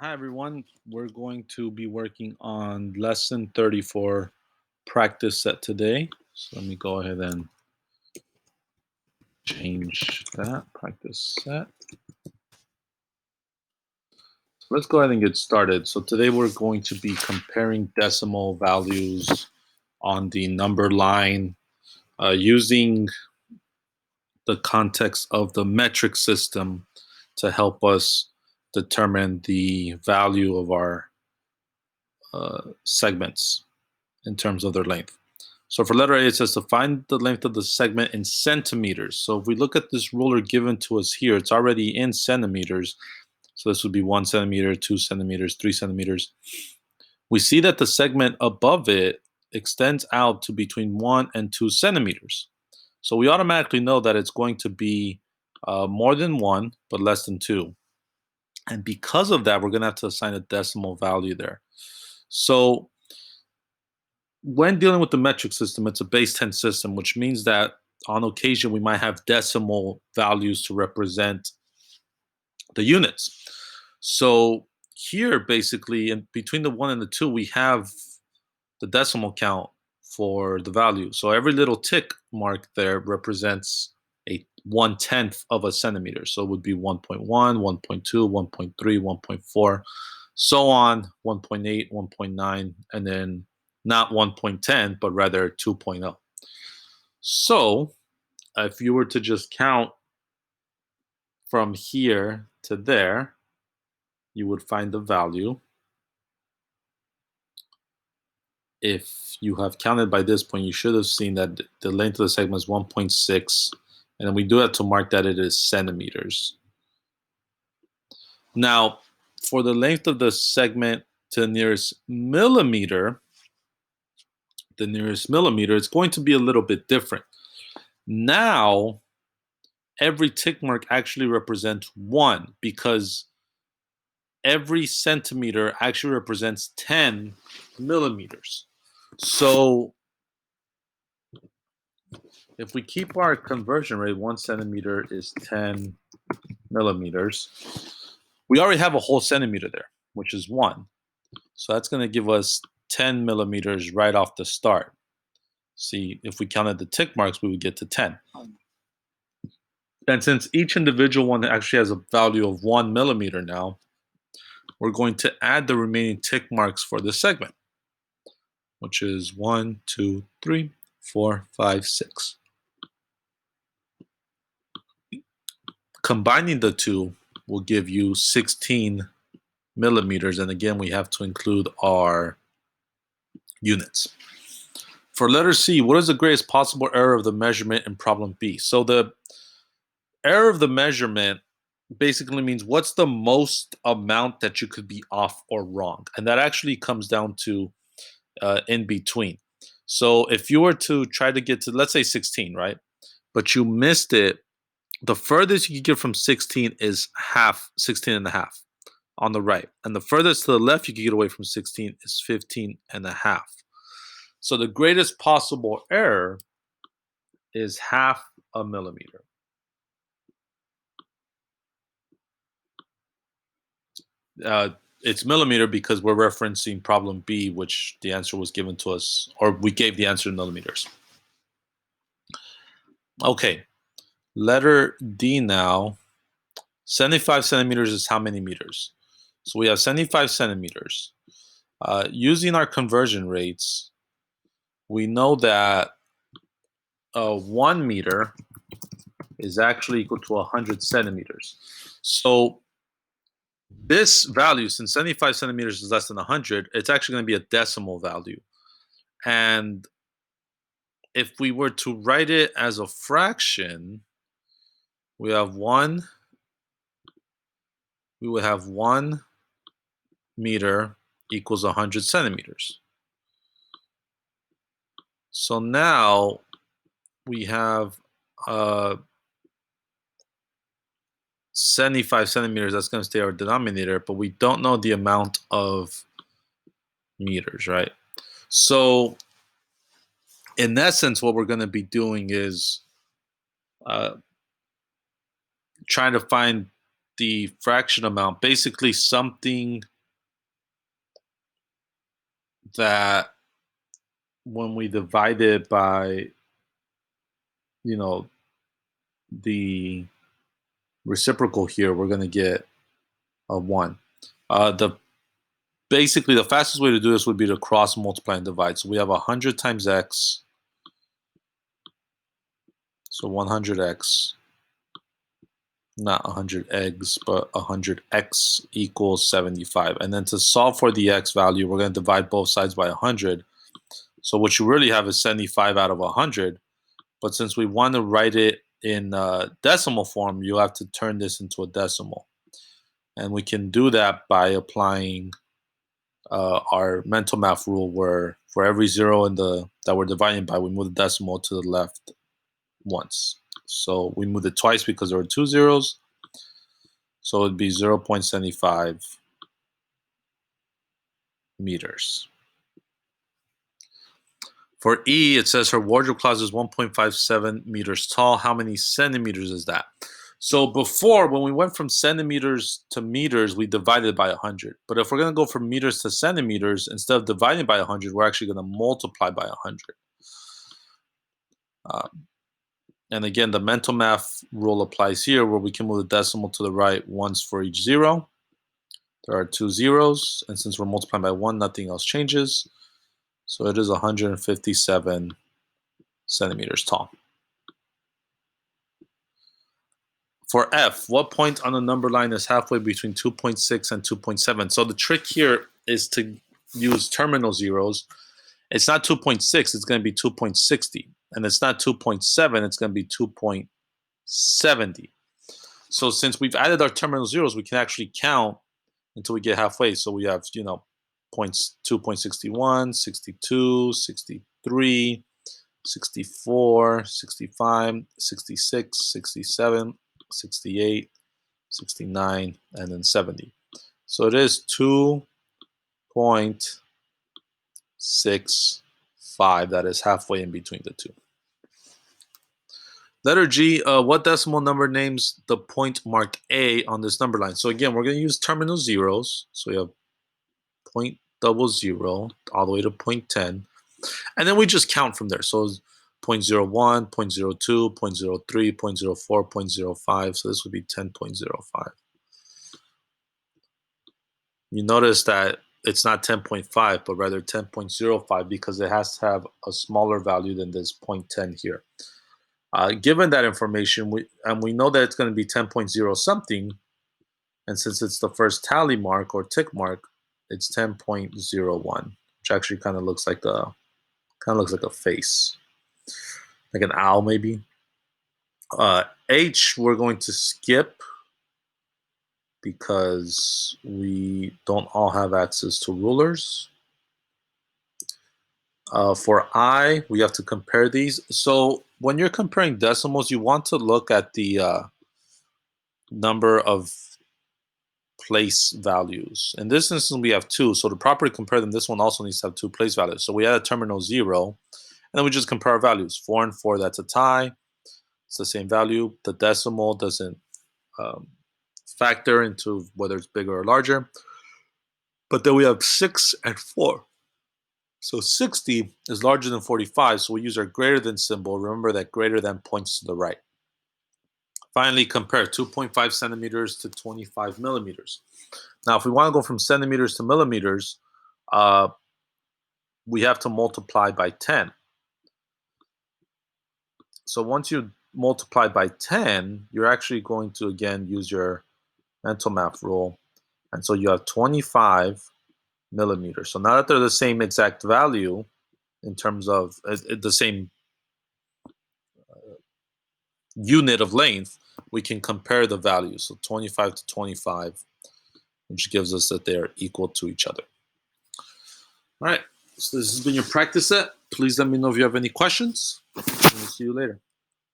Hi, everyone. We're going to be working on lesson 34 practice set today. So let me go ahead and change that practice set. So let's go ahead and get started. So today we're going to be comparing decimal values on the number line using the context of the metric system to help us determine the value of our segments in terms of their length. So for letter A, it says to find the length of the segment in centimeters. So if we look at this ruler given to us here, it's already in centimeters. So this would be 1 centimeter, 2 centimeters, 3 centimeters. We see that the segment above it extends out to between 1 and 2 centimeters. So we automatically know that it's going to be more than 1, but less than 2. And because of that, we're going to have to assign a decimal value there. So when dealing with the metric system, it's a base 10 system, which means that on occasion we might have decimal values to represent the units. So here, basically, in between the 1 and the 2, we have the decimal count for the value. So every little tick mark there represents a 1/10 of a centimeter. So it would be 1.1, 1.2, 1.3, 1.4, so on, 1.8, 1.9, and then not 1.10, but rather 2.0. So if you were to just count from here to there, you would find the value. If you have counted by this point, you should have seen that the length of the segment is 1.6, and then we do have to mark that it is centimeters. Now, for the length of the segment to the nearest millimeter, it's going to be a little bit different. Now, every tick mark actually represents 1 because every centimeter actually represents 10 millimeters. So if we keep our conversion rate, 1 centimeter is 10 millimeters. We already have a whole centimeter there, which is 1. So that's going to give us 10 millimeters right off the start. See, if we counted the tick marks, we would get to 10. And since each individual one actually has a value of 1 millimeter now, we're going to add the remaining tick marks for this segment, which is 1, 2, 3, 4, 5, 6. Combining the two will give you 16 millimeters. And again, we have to include our units. For letter C, what is the greatest possible error of the measurement in problem B? So the error of the measurement basically means what's the most amount that you could be off or wrong. And that actually comes down to in between. So if you were to try to get to, let's say 16, right? But you missed it, the furthest you can get from 16 is 16 and a half on the right. And the furthest to the left you can get away from 16 is 15 and a half. So the greatest possible error is half a millimeter. It's millimeter because we're referencing problem B, which the answer was given to us, or we gave the answer in millimeters. Okay, letter D now. 75 centimeters is how many meters? So we have 75 centimeters. Using our conversion rates, we know that 1 meter is actually equal to 100 centimeters. So this value, since 75 centimeters is less than 100, it's actually going to be a decimal value. And if we were to write it as a fraction, we have we would have 1 meter equals 100 centimeters. So now we have 75 centimeters. That's going to stay our denominator, but we don't know the amount of meters, right? So in essence, what we're going to be doing is trying to find the fraction amount, basically something that when we divide it by, the reciprocal here, we're going to get a 1. Basically, the fastest way to do this would be to cross multiply and divide. So we have 100 times x, so 100x, not 100 eggs, but 100x equals 75. And then to solve for the x value, we're going to divide both sides by 100. So what you really have is 75 out of 100. But since we want to write it in decimal form, you have to turn this into a decimal. And we can do that by applying our mental math rule, where for every zero that we're dividing by, we move the decimal to the left once. So we moved it twice because there were 2 zeros. So it'd be 0.75 meters. For E, it says her wardrobe closet is 1.57 meters tall. How many centimeters is that? So before, when we went from centimeters to meters, we divided by 100. But if we're going to go from meters to centimeters, instead of dividing by 100, we're actually going to multiply by 100. And again, the mental math rule applies here, where we can move the decimal to the right once for each zero. There are 2 zeros, and since we're multiplying by 1, nothing else changes. So it is 157 centimeters tall. For F, what point on the number line is halfway between 2.6 and 2.7? So the trick here is to use terminal zeros. It's not 2.6, it's going to be 2.60. And it's not 2.7, it's going to be 2.70. So since we've added our terminal zeros, we can actually count until we get halfway. So we have, points 2.61, 62, 63, 64, 65, 66, 67, 68, 69, and then 70. So it is 2.65. That is halfway in between the two. Letter G, what decimal number names the point marked A on this number line? So again, we're going to use terminal zeros. So we have 0.00 all the way to 0.10. And then we just count from there. So 0.01, 0.02, 0.03, 0.04, 0.05. So this would be 10.05. You notice that it's not 10.5, but rather 10.05 because it has to have a smaller value than this 0.10 here. Given that information, we know that it's going to be 10.0 something, and since it's the first tally mark or tick mark, it's 10.01, which actually kind of looks like a face, like an owl maybe. H we're going to skip because we don't all have access to rulers. For I, we have to compare these. So when you're comparing decimals, you want to look at the number of place values. In this instance, we have 2. So to properly compare them, this one also needs to have 2 place values. So we add a terminal 0, and then we just compare our values. 4 and 4, that's a tie. It's the same value. The decimal doesn't factor into whether it's bigger or larger. But then we have 6 and 4. So 60 is larger than 45, so we use our greater than symbol. Remember that greater than points to the right. Finally, compare 2.5 centimeters to 25 millimeters. Now, if we want to go from centimeters to millimeters, we have to multiply by 10. So once you multiply by 10, you're actually going to, again, use your mental math rule. And so you have 25 millimeters. So now that they're the same exact value in terms of the same unit of length, we can compare the values. So 25 to 25, which gives us that they're equal to each other. All right, so this has been your practice set. Please let me know if you have any questions. And we'll see you later.